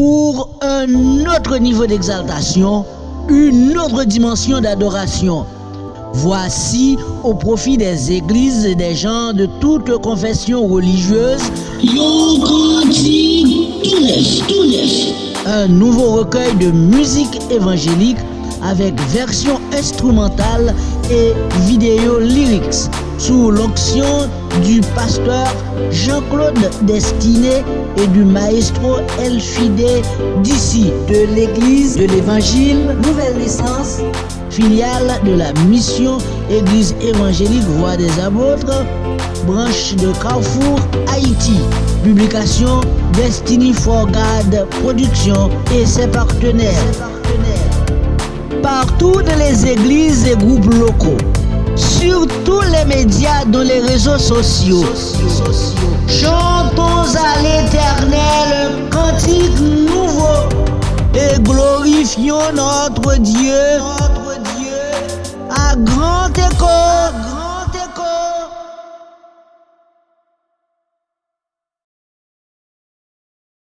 pour un autre niveau d'exaltation, une autre dimension d'adoration. Voici, au profit des églises et des gens de toute confession religieuse, tout neuf. Un nouveau recueil de musique évangélique avec version instrumentale et vidéo lyrics sous l'onction du pasteur Jean-Claude Destiné et du maestro Elfide d'ici de l'église de l'évangile Nouvelle Naissance, filiale de la mission Église évangélique Voix des Apôtres, branche de Carrefour, Haïti. Publication Destiny for God Production et ses partenaires. Par toutes les églises et groupes locaux, sur tous les médias, dans les réseaux sociaux. Chantons à l'Éternel un cantique nouveau et glorifions notre Dieu